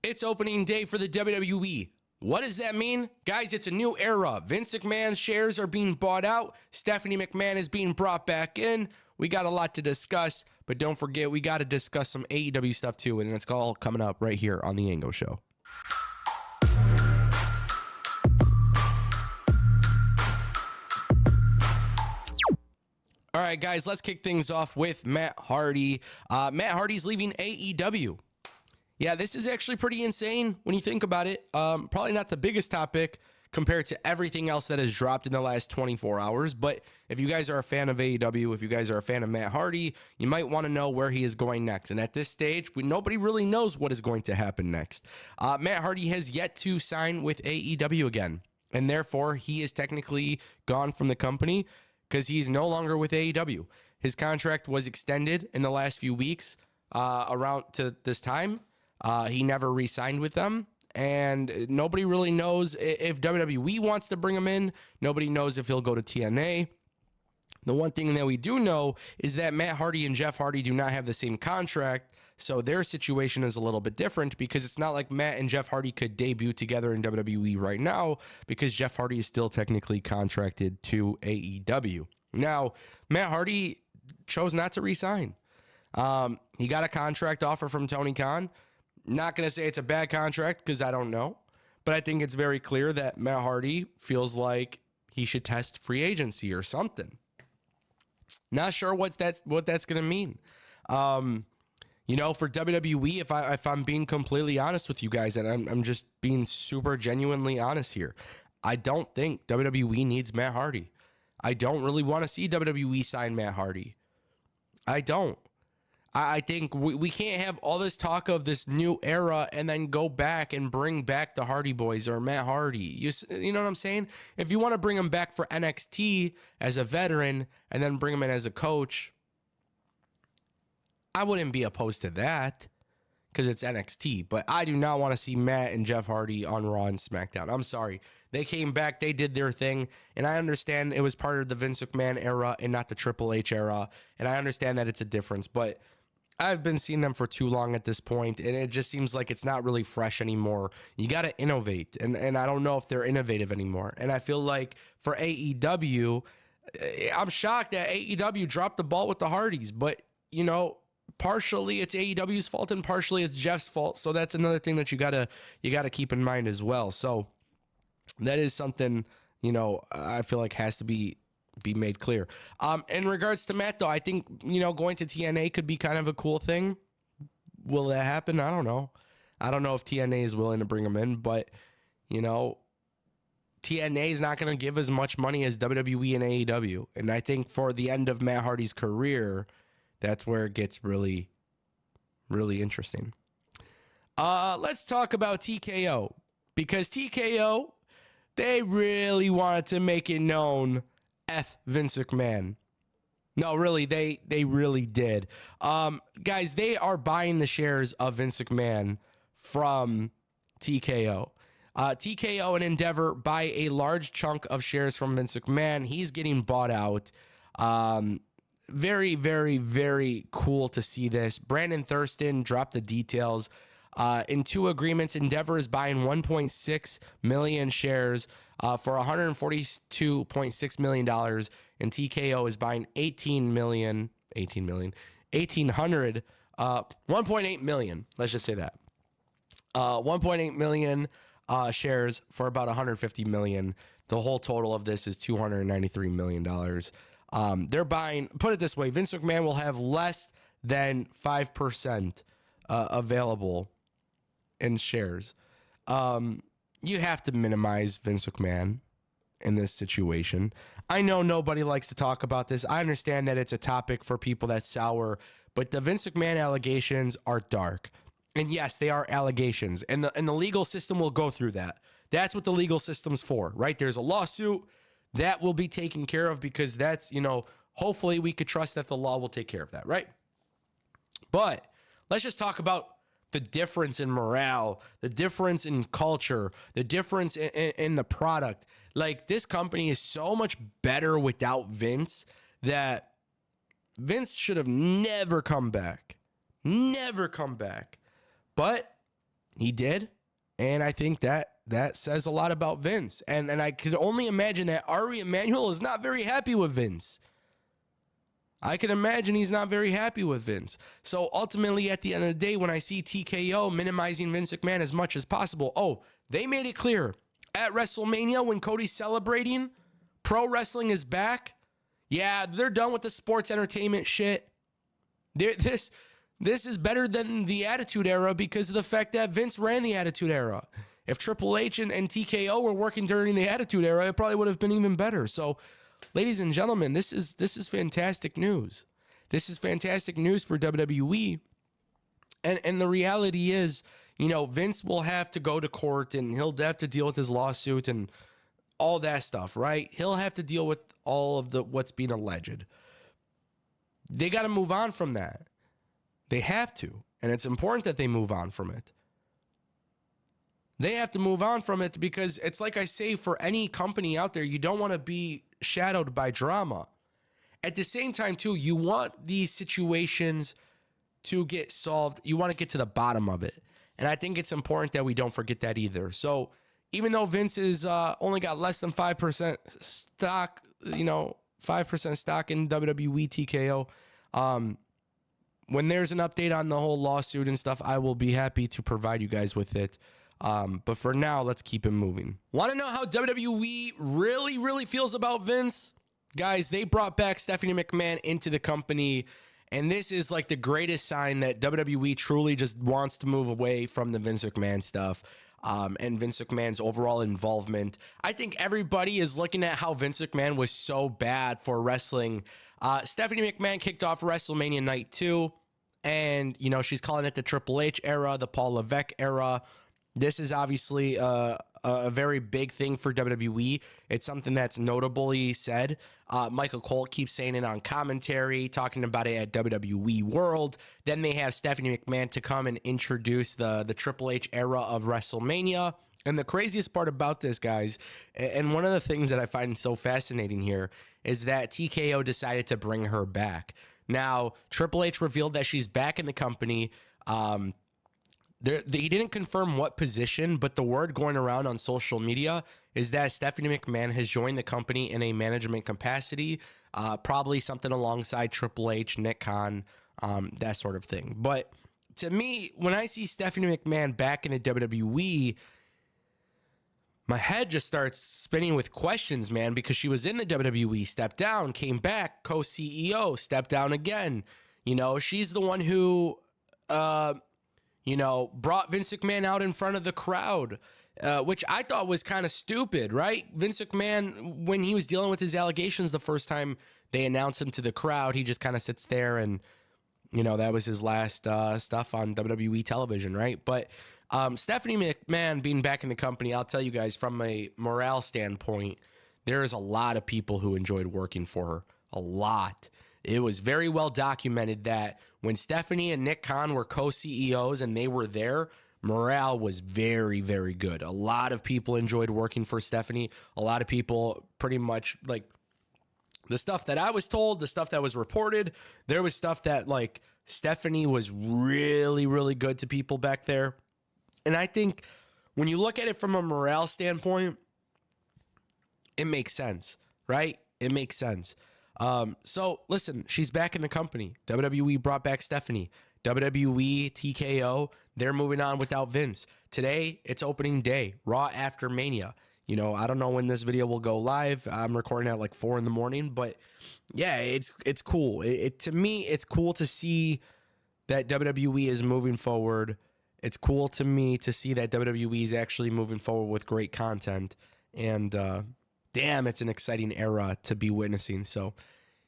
It's opening day for the WWE. What does that mean? Guys, it's a new era. Vince McMahon's shares are being bought out. Stephanie McMahon is being brought back in. We got a lot to discuss, but don't forget, we got to discuss some AEW stuff too, and it's all coming up right here on The Angle Show. All right, guys, let's kick things off with Matt Hardy. Matt Hardy's leaving AEW. Yeah, this is actually pretty insane when you think about it. Probably not the biggest topic compared to everything else that has dropped in the last 24 hours. But if you guys are a fan of AEW, if you guys are a fan of Matt Hardy, you might want to know where he is going next. And at this stage, nobody really knows what is going to happen next. Matt Hardy has yet to sign with AEW again. And therefore, he is technically gone from the company because he's no longer with AEW. His contract was extended in the last few weeks around to this time. He never re-signed with them, and nobody really knows if WWE wants to bring him in. Nobody knows if he'll go to TNA. The one thing that we do know is that Matt Hardy and Jeff Hardy do not have the same contract, so their situation is a little bit different because it's not like Matt and Jeff Hardy could debut together in WWE right now because Jeff Hardy is still technically contracted to AEW. Now, Matt Hardy chose not to re-sign. He got a contract offer from Tony Khan. Not going to say it's a bad contract because I don't know, but I think it's very clear that Matt Hardy feels like he should test free agency or something. Not sure what that's going to mean. For WWE, if I'm being completely honest with you guys, and I'm just being super genuinely honest here, I don't think WWE needs Matt Hardy. I don't really want to see WWE sign Matt Hardy. I don't. I think we can't have all this talk of this new era and then go back and bring back the Hardy Boys or Matt Hardy. You know what I'm saying? If you want to bring him back for NXT as a veteran and then bring him in as a coach, I wouldn't be opposed to that because it's NXT. But I do not want to see Matt and Jeff Hardy on Raw and SmackDown. I'm sorry. They came back, they did their thing, and I understand it was part of the Vince McMahon era and not the Triple H era, and I understand that it's a difference, but I've been seeing them for too long at this point, and it just seems like it's not really fresh anymore. You got to innovate, and I don't know if they're innovative anymore. And I feel like for AEW, I'm shocked that AEW dropped the ball with the Hardys, but, partially it's AEW's fault and partially it's Jeff's fault. So that's another thing that you gotta keep in mind as well. So that is something, I feel like has to be made clear. In regards to Matt, though, I think, going to TNA could be kind of a cool thing. Will that happen? I don't know. I don't know if TNA is willing to bring him in, but, TNA is not going to give as much money as WWE and AEW. And I think for the end of Matt Hardy's career, that's where it gets really, really interesting. Let's talk about TKO, because TKO, they really wanted to make it known F Vince McMahon. No, really, they really did. Guys, they are buying the shares of Vince McMahon from TKO. TKO and Endeavor buy a large chunk of shares from Vince McMahon. He's getting bought out. Very, very, very cool to see this. Brandon Thurston dropped the details. In two agreements, Endeavor is buying 1.6 million shares for $142.6 million, and TKO is buying 1.8 million. Let's just say that. 1.8 million shares for about 150 million. The whole total of this is $293 million. They're buying, put it this way, Vince McMahon will have less than 5% available in shares. You have to minimize Vince McMahon in this situation. I know nobody likes to talk about this. I understand that it's a topic for people that's sour, but the Vince McMahon allegations are dark. And yes, they are allegations. And the legal system will go through that. That's what the legal system's for, right? There's a lawsuit that will be taken care of because that's, hopefully we could trust that the law will take care of that, right? But let's just talk about the difference in morale, the difference in culture, the difference in the product. Like, this company is so much better without Vince that Vince should have never come back. Never come back. But He did. And I think that says a lot about Vince. And I could only imagine that Ari Emanuel is not very happy with Vince. I can imagine he's not very happy with Vince. So ultimately, at the end of the day, when I see TKO minimizing Vince McMahon as much as possible, they made it clear at WrestleMania when Cody's celebrating, pro wrestling is back. Yeah, they're done with the sports entertainment shit. This is better than the Attitude Era because of the fact that Vince ran the Attitude Era. If Triple H and TKO were working during the Attitude Era, it probably would have been even better. So, ladies and gentlemen, this is fantastic news. This is fantastic news for WWE. And the reality is, Vince will have to go to court and he'll have to deal with his lawsuit and all that stuff, right? He'll have to deal with all of what's being alleged. They got to move on from that. They have to. And it's important that they move on from it. They have to move on from it because it's like I say, for any company out there, you don't want to be shadowed by drama. At the same time, too, you want these situations to get solved. You want to get to the bottom of it. And I think it's important that we don't forget that either. So even though Vince is only got less than 5% stock, 5% stock in WWE TKO, when there's an update on the whole lawsuit and stuff, I will be happy to provide you guys with it. But for now, let's keep it moving. Want to know how WWE really, really feels about Vince? Guys, they brought back Stephanie McMahon into the company, and this is like the greatest sign that WWE truly just wants to move away from the Vince McMahon stuff and Vince McMahon's overall involvement. I think everybody is looking at how Vince McMahon was so bad for wrestling. Stephanie McMahon kicked off WrestleMania Night 2, and, she's calling it the Triple H era, the Paul Levesque era. This is obviously a very big thing for WWE. It's something that's notably said. Michael Cole keeps saying it on commentary, talking about it at WWE World. Then they have Stephanie McMahon to come and introduce the Triple H era of WrestleMania. And the craziest part about this, guys, and one of the things that I find so fascinating here, is that TKO decided to bring her back. Now, Triple H revealed that she's back in the company. He didn't confirm what position, but the word going around on social media is that Stephanie McMahon has joined the company in a management capacity, probably something alongside Triple H, Nick Khan, that sort of thing. But to me, when I see Stephanie McMahon back in the WWE, my head just starts spinning with questions, man, because she was in the WWE, stepped down, came back, co-CEO, stepped down again. She's the one who brought Vince McMahon out in front of the crowd, which I thought was kind of stupid, right? Vince McMahon, when he was dealing with his allegations the first time they announced him to the crowd, he just kind of sits there and, that was his last stuff on WWE television, right? But Stephanie McMahon being back in the company, I'll tell you guys, from a morale standpoint, there is a lot of people who enjoyed working for her. A lot. It was very well documented that when Stephanie and Nick Khan were co-CEOs and they were there, morale was very, very good. A lot of people enjoyed working for Stephanie. A lot of people pretty much, like, the stuff that I was told, the stuff that was reported, there was stuff that, like, Stephanie was really, really good to people back there. And I think when you look at it from a morale standpoint, it makes sense, right? It makes sense. So listen, she's back in the company. WWE brought back Stephanie. WWE, TKO, they're moving on without Vince. Today, it's opening day, Raw after Mania. I don't know when this video will go live. I'm recording at like 4 a.m, but yeah, it's cool. To me, it's cool to see that WWE is moving forward. It's cool to me to see that WWE is actually moving forward with great content. And damn, it's an exciting era to be witnessing. So,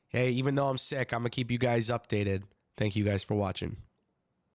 hey, even though I'm sick, I'm going to keep you guys updated. Thank you guys for watching.